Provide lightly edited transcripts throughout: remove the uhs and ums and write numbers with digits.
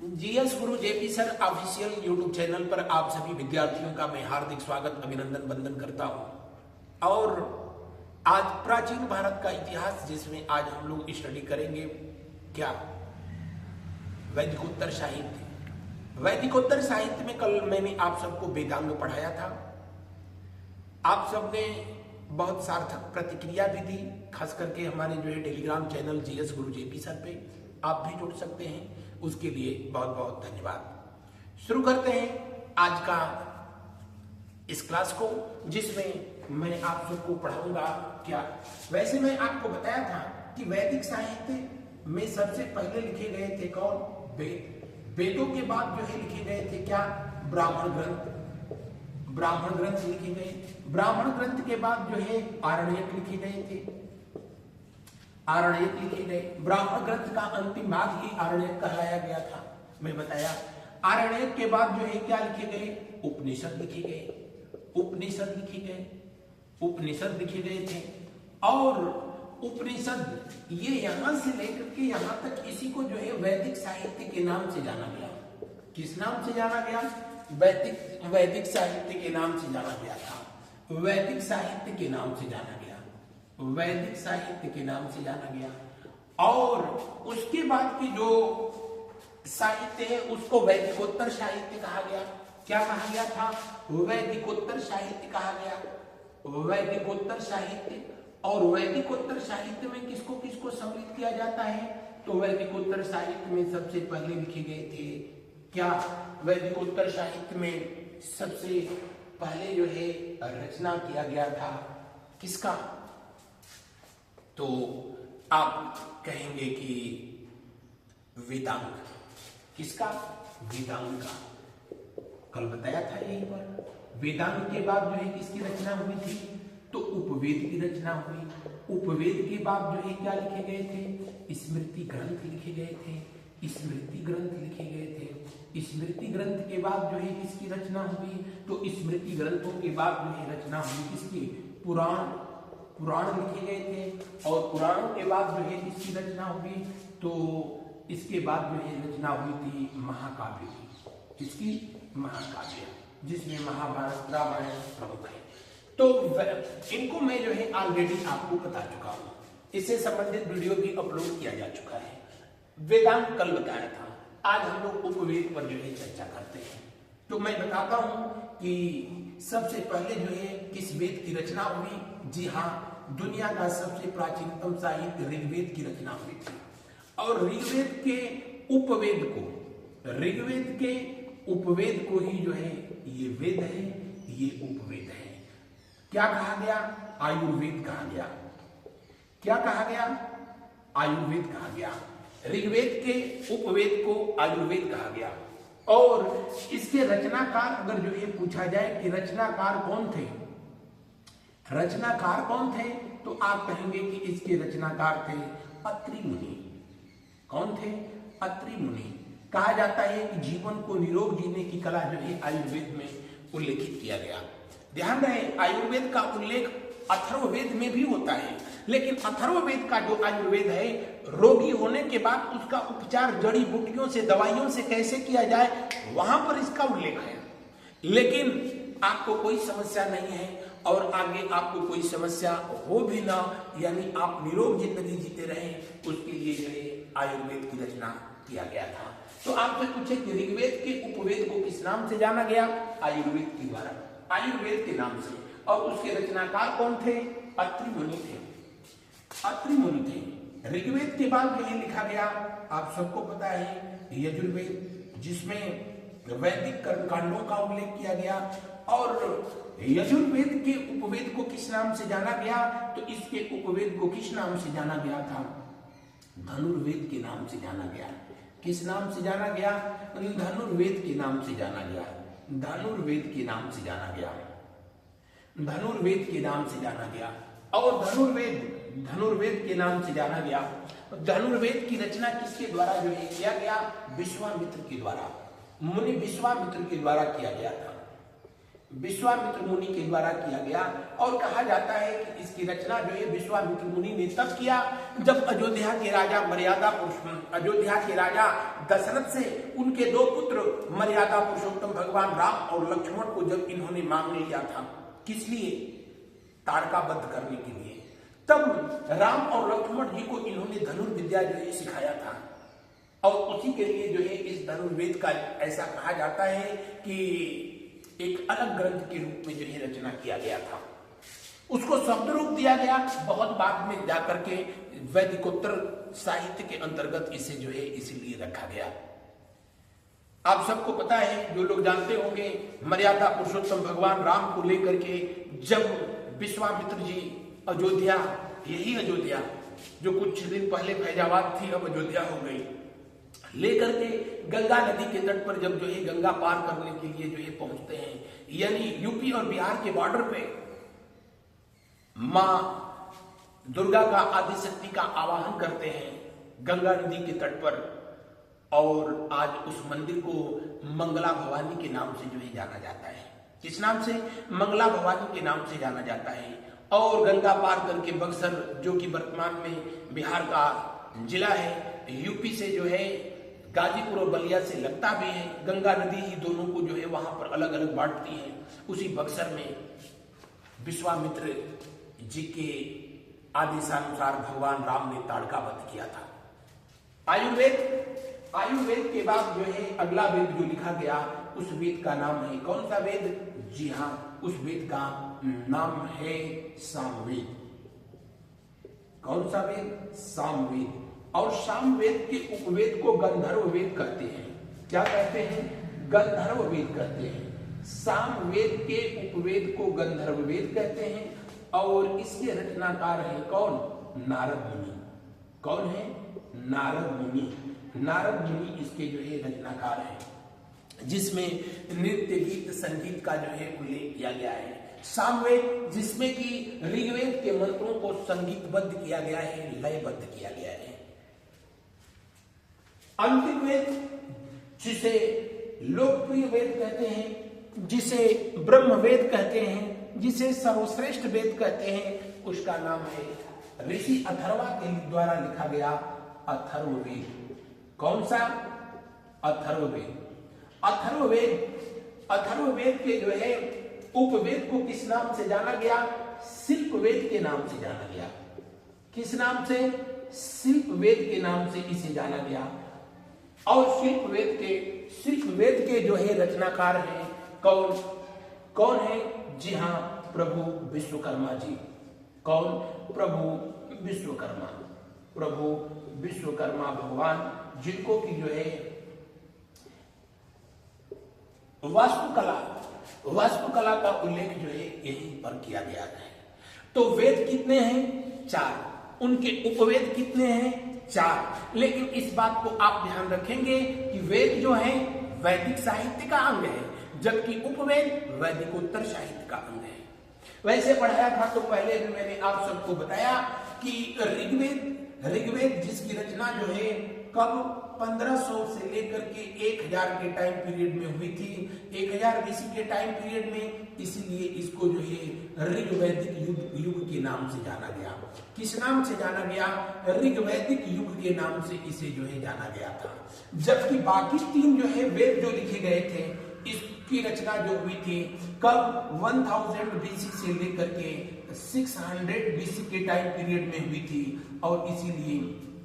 GS गुरु JP sir official YouTube channel पर आप सभी विद्यार्थियों का मैं हार्दिक स्वागत अभिनंदन वंदन करता हूं। और आज प्राचीन भारत का इतिहास जिसमें आज हम लोग स्टडी करेंगे क्या वैदिकोत्तर साहित्य। वैदिकोत्तर साहित्य में कल मैंने आप सबको वेदांग पढ़ाया था। आप सबने बहुत सार्थक प्रतिक्रिया भी दी, खास करके हमारे जो है टेलीग्राम चैनल जीएस गुरु जेपी सर पे आप भी जुड़ सकते हैं, उसके लिए बहुत बहुत धन्यवाद। शुरू करते हैं आज का इस क्लास को, जिसमें मैं आप सबको पढ़ाऊंगा क्या। वैसे मैं आपको बताया था कि वैदिक साहित्य में सबसे पहले लिखे गए थे कौन? वेद। वेदों के बाद जो है लिखे गए थे क्या? ब्राह्मण ग्रंथ। ब्राह्मण ग्रंथ लिखे गए। ब्राह्मण ग्रंथ के बाद जो है आरण्यक लिखे गए थे। आरण्यक लिखे गए। ब्राह्मण ग्रंथ का अंतिम भाग ही आरण्यक कहलाया गया था, मैं बताया। आरण्यक के बाद जो है क्या लिखे गए? उपनिषद लिखे गए। उपनिषद लिखे गए। उपनिषद लिखे गए थे। और उपनिषद ये यहां से लेकर के यहां तक इसी को जो है वैदिक साहित्य के नाम से जाना गया। किस नाम से जाना गया? वैदिक साहित्य के नाम से जाना गया था। वैदिक साहित्य के नाम से जाना गया। वैदिक साहित्य के नाम से जाना गया। और उसके बाद की जो साहित्य है उसको वैदिकोत्तर साहित्य कहा गया। क्या कहा गया था? वैदिकोत्तर साहित्य कहा गया। वैदिकोत्तर साहित्य। और वैदिकोत्तर साहित्य में किसको किसको सम्मिलित किया जाता है? तो वैदिकोत्तर साहित्य में सबसे पहले लिखे गए थे क्या? वैदिकोत्तर साहित्य में सबसे पहले जो है रचना किया गया था किसका? तो आप कहेंगे कि वेदांग। किसका? वेदांग का। कल बताया था यही पर। वेदांग के बाद जो है किसकी रचना हुई थी? तो उपवेद की रचना हुई। उपवेद के बाद जो है क्या लिखे गए थे? स्मृति ग्रंथ लिखे गए थे। स्मृति ग्रंथ लिखे गए थे। स्मृति ग्रंथ के बाद जो है किसकी रचना हुई? तो स्मृति ग्रंथों के बाद जो है रचना हुई किसकी? पुराण। पुराण लिखे गए थे। और पुराणों के बाद जो है किसकी रचना हुई? तो इसके बाद जो है रचना हुई थी महाकाव्य की। किसकी? महाकाव्य, जिसमें महाभारत रामायण प्रमुख है। तो इनको मैं जो है ऑलरेडी आपको बता चुका हूं। इससे संबंधित वीडियो भी अपलोड किया जा चुका है। वेदांत कल बताया था। आज हम लोग उपवेद पर जो है चर्चा करते हैं। तो मैं बताता हूं कि सबसे पहले जो है किस वेद की रचना हुई। जी हाँ, दुनिया का सबसे प्राचीनतम साहित्य ऋग्वेद की रचना हुई थी। और ऋग्वेद के उपवेद को, ऋग्वेद के उपवेद को ही जो है ये वेद है, ये उपवेद है। क्या कहा गया? आयुर्वेद कहा गया। क्या कहा गया? आयुर्वेद कहा गया। ऋग्वेद के उपवेद को आयुर्वेद कहा गया। और इसके रचनाकार अगर जो ये पूछा जाए कि रचनाकार कौन थे, रचनाकार कौन थे, तो आप कहेंगे कि इसके रचनाकार थे अत्रि मुनि। कौन थे? अत्रि मुनि। कहा जाता है कि जीवन को निरोग जीने की कला जो है आयुर्वेद में उल्लेखित किया गया। ध्यान रहे, आयुर्वेद का उल्लेख अथर्ववेद में भी होता है, लेकिन अथर्ववेद का जो आयुर्वेद है, रोगी होने के बाद उसका उपचार जड़ी बूटियों से, दवाइयों से कैसे किया जाए, वहां पर इसका उल्लेख है। लेकिन आपको कोई समस्या नहीं है और आगे आपको कोई समस्या हो भी ना, यानी आप निरोग जिंदगी जीते रहें, उसके लिए जो है आयुर्वेद की रचना किया गया था। तो आपसे पूछे कि ऋग्वेद के उपवेद को किस नाम से जाना गया? आयुर्वेद के द्वारा, आयुर्वेद के नाम से। और उसके रचनाकार कौन थे? अत्रि मुनि थे। अत्रि मुनि थे। ऋग्वेद के बाद जो है लिखा गया, आप सबको पता है, यजुर्वेद, जिसमें वैदिक कर्मकांडों का उल्लेख किया गया। और यजुर्वेद के उपवेद को किस नाम से जाना गया? तो इसके उपवेद को किस नाम से जाना गया था? धनुर्वेद के नाम से जाना गया। किस नाम से जाना गया? धनुर्वेद के नाम से जाना गया। धनुर्वेद के नाम से जाना गया। धनुर्वेद के नाम से जाना गया। और धनुर्वेद के नाम से जाना गया। धनुर्वेद की रचना किसके द्वारा जो है किया गया? विश्वामित्र के द्वारा, मुनि विश्वामित्र के द्वारा किया गया था। विश्वामित्र मुनि के द्वारा किया गया। और कहा जाता है कि इसकी रचना जो है विश्वामित्र मुनि ने तब किया जब अयोध्या के राजा अयोध्या के राजा दशरथ से उनके दो पुत्र मर्यादा पुरुषोत्तम भगवान राम और लक्ष्मण को जब इन्होंने मांग लिया था, किस लिए? ताड़काबद्ध करने के लिए। तब राम और लक्ष्मण जी को इन्होंने धनुर्विद्या जो है सिखाया था, और उसी के लिए जो है इस धनुर्वेद का ऐसा कहा जाता है कि एक अलग ग्रंथ के रूप में जो है रचना किया गया था। उसको शब्द रूप दिया गया, बहुत बाद में जाकर के वैदिकोत्तर साहित्य के अंतर्गत इसे जो है इसीलिए रखा गया। आप सबको पता है, जो लोग जानते होंगे, मर्यादा पुरुषोत्तम भगवान राम को लेकर के जब विश्वामित्र जी अयोध्या, यही अयोध्या जो कुछ दिन पहले फैजाबाद थी अब अयोध्या हो गई, लेकर के गंगा नदी के तट पर जब जो है गंगा पार करने के लिए जो है पहुंचते हैं, यानी यूपी और बिहार के बॉर्डर पे मां दुर्गा का आदिशक्ति का आवाहन करते हैं गंगा नदी के तट पर, और आज उस मंदिर को मंगला भवानी के नाम से जो है जाना जाता है। किस नाम से? मंगला भवानी के नाम से जाना जाता है। और गंगा पार करके बक्सर, जो कि वर्तमान में बिहार का जिला है, यूपी से जो है गाजीपुर और बलिया से लगता भी है, गंगा नदी ही दोनों को जो है वहां पर अलग अलग बांटती है। उसी बक्सर में विश्वामित्र जी के आदेशानुसार भगवान राम ने ताड़काबद्ध किया था। आयुर्वेद के बाद जो है अगला वेद जो लिखा गया, उस वेद का नाम है कौन सा वेद? जी हाँ, उस वेद का नाम है सामवेद। कौन सा वेद? सामवेद। और सामवेद के उपवेद को गंधर्व वेद कहते हैं। क्या कहते हैं? गंधर्व वेद कहते हैं। सामवेद के उपवेद को गंधर्व वेद कहते हैं, और इसके रचनाकार हैं कौन? नारद मुनि। कौन है? नारद मुनि। नारद मुनि इसके जो है रचनाकार हैं, जिसमें नृत्य गीत संगीत का जो है उल्लेख किया गया है। सामवेद जिसमें कि ऋग्वेद के मंत्रों को संगीतबद्ध किया गया है, लयबद्ध किया गया है। अंतिम वेद जिसे लोकप्रिय वेद कहते हैं, जिसे ब्रह्म वेद कहते हैं, जिसे सर्वश्रेष्ठ वेद कहते हैं, उसका नाम है ऋषि अथर्वा के द्वारा लिखा गया अथर्ववेद। कौन सा? अथर्ववेद। अथर्ववेद के जो है उपवेद को किस नाम से जाना गया? शिल्पवेद के नाम से जाना गया। किस नाम से? शिल्पवेद के नाम से इसे जाना गया। और शिल्पवेद के जो है रचनाकार हैं कौन है? जी हाँ, प्रभु विश्वकर्मा जी। कौन? प्रभु विश्वकर्मा भगवान, जिनको की जो है वास्तुकला का उल्लेख जो है यहीं पर किया गया है। तो वेद कितने हैं? 4। उनके उपवेद कितने हैं? 4। लेकिन इस बात को आप ध्यान रखेंगे कि वेद जो है वैदिक साहित्य का अंग है, जबकि उपवेद वैदिकोत्तर साहित्य का अंग है। वैसे पढ़ाया था तो पहले भी मैंने आप सबको बताया कि ऋग्वेद जिसकी रचना जो है कब 1500 से लेकर के 1000 के टाइम पीरियड में हुई थी, 1000 बीसी के टाइम पीरियड में, इसलिए इसको जो है ऋग्वैदिक युग के नाम से जाना गया। किस नाम से जाना गया? ऋग्वैदिक युग के नाम से इसे जो है जाना गया था। जबकि बाकी 3 जो है वेद जो लिखे गए थे, इसकी रचना जो हुई थी कब? 1000 बीसी से लेकर के 600 बीसी के टाइम पीरियड में हुई थी, और इसीलिए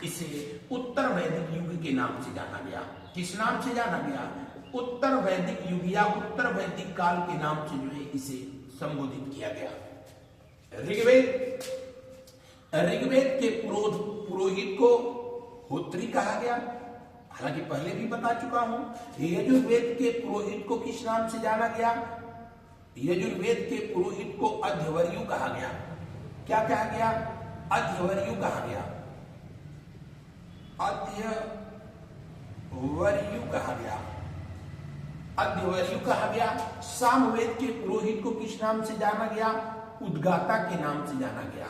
इसे उत्तर वैदिक युग के नाम से जाना गया। किस नाम से जाना गया? उत्तर वैदिक युग या उत्तर वैदिक काल के नाम से जो है इसे संबोधित किया गया। ऋग्वेद के पुरोहित को होत्री कहा गया, हालांकि पहले भी बता चुका हूं। यजुर्वेद के पुरोहित को किस नाम से जाना गया? यजुर्वेद के पुरोहित को अध्यवर्यु कहा गया। क्या कहा गया? अध्यवर्यु कहा गया। अध्यवर्यु कहा गया। सामवेद के पुरोहित को किस नाम से जाना गया? उद्गाता के नाम से जाना गया।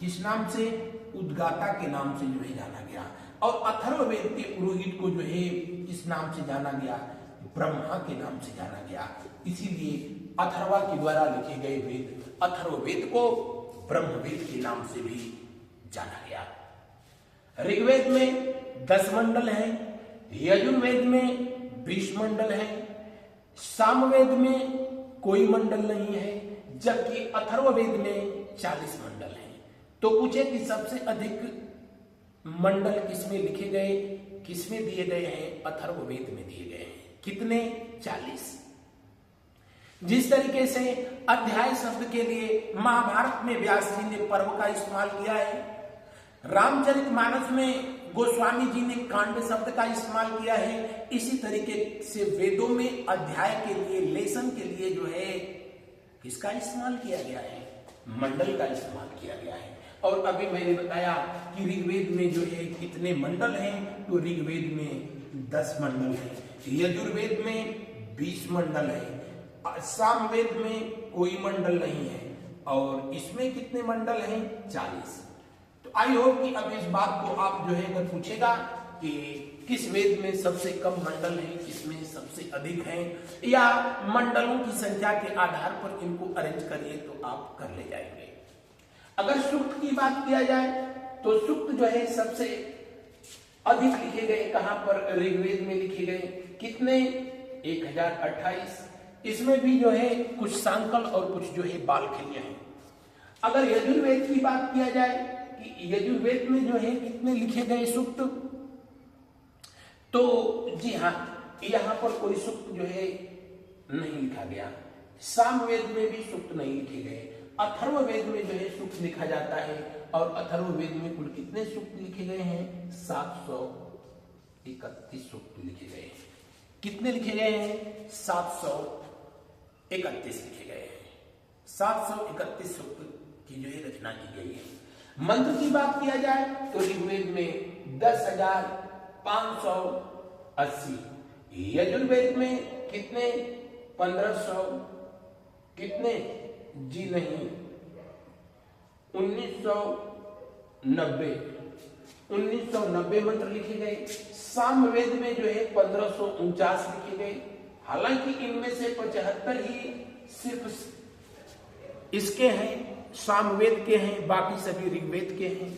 किस नाम से? उद्गाता के नाम से जो है जाना गया। और अथर्ववेद के पुरोहित को जो है किस नाम से जाना गया? ब्रह्मा के नाम से जाना गया। इसीलिए अथर्वा के द्वारा लिखे गए वेद अथर्ववेद को ब्रह्मवेद के नाम से भी जाना गया। ऋग्वेद में 10 मंडल हैं, यजुर्वेद में 20 मंडल हैं, सामवेद में कोई मंडल नहीं है, जबकि अथर्ववेद में 40 मंडल हैं। तो पूछे कि सबसे अधिक मंडल किसमें लिखे गए, किसमें दिए गए हैं? अथर्ववेद में दिए गए हैं। कितने? 40। जिस तरीके से अध्याय शब्द के लिए महाभारत में व्यास जी ने पर्व का इस्तेमाल किया है, रामचरितमानस में गोस्वामी जी ने कांड शब्द का इस्तेमाल किया है, इसी तरीके से वेदों में अध्याय के लिए, लेसन के लिए जो है किसका इस्तेमाल किया गया है? मंडल का इस्तेमाल किया गया है। और अभी मैंने बताया कि ऋग्वेद में जो है कितने मंडल हैं, तो ऋग्वेद में 10 मंडल हैं, यजुर्वेद में 20 मंडल है, सामवेद में कोई मंडल नहीं है, और इसमें कितने मंडल हैं? 40। तो आई होप कि अब इस बात को आप जो है अगर पूछेगा कि किस वेद में सबसे कम मंडल है, किसमें सबसे अधिक हैं, या मंडलों की संख्या के आधार पर इनको अरेंज करिए तो आप कर ले जाएंगे। अगर सूक्त की बात किया जाए तो सूक्त जो है सबसे अधिक लिखे गए कहां पर? ऋग्वेद में लिखे गए। कितने? 1028। इसमें भी जो है कुछ सांकल और कुछ जो है बालखिलियां हैं। अगर यजुर्वेद की बात किया जाए कि यजुर्वेद में जो है कितने लिखे गए सूक्त, तो जी हाँ, यहां पर कोई सूक्त जो है नहीं लिखा गया। सामवेद में भी सूक्त नहीं लिखे गए। अथर्ववेद में जो है सूक्त लिखा जाता है, और अथर्ववेद में कुल कितने सूक्त लिखे गए हैं? 731 सूक्त लिखे गए हैं। कितने लिखे गए हैं? 731 लिखे गए हैं। 731 सूक्त की जो है रचना की गई है। मंत्र की बात किया जाए तो ऋग्वेद में 10,580, यजुर्वेद में कितने? 1500, कितने? जी नहीं, 1990 मंत्र लिखे गए। सामवेद में जो है 1549 लिखे गए। हालांकि इनमें से 75 ही सिर्फ इसके हैं, सामवेद के हैं, बाकी सभी ऋग्वेद के हैं।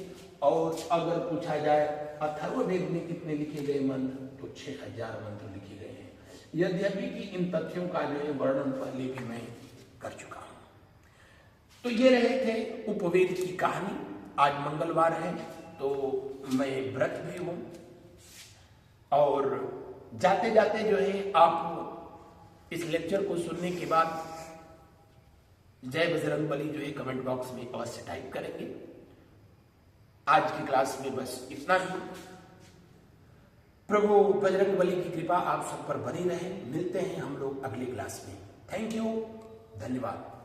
और अगर पूछा जाए अथर्ववेद में कितने लिखे गए मंत्र, तो 6000 मंत्र लिखे गए हैं। यद्यपि कि इन तथ्यों का जो है वर्णन पहले भी मैं कर चुका हूं। तो ये रहे थे उपवेद की कहानी। आज मंगलवार है तो मैं व्रत भी हूं, और जाते जाते जो है आप इस लेक्चर को सुनने के बाद जय बजरंगबली जो है कमेंट बॉक्स में अवश्य टाइप करेंगे। आज की क्लास में बस इतना ही। प्रभु बजरंगबली की कृपा आप सब पर बनी रहे। मिलते हैं हम लोग अगली क्लास में। थैंक यू, धन्यवाद।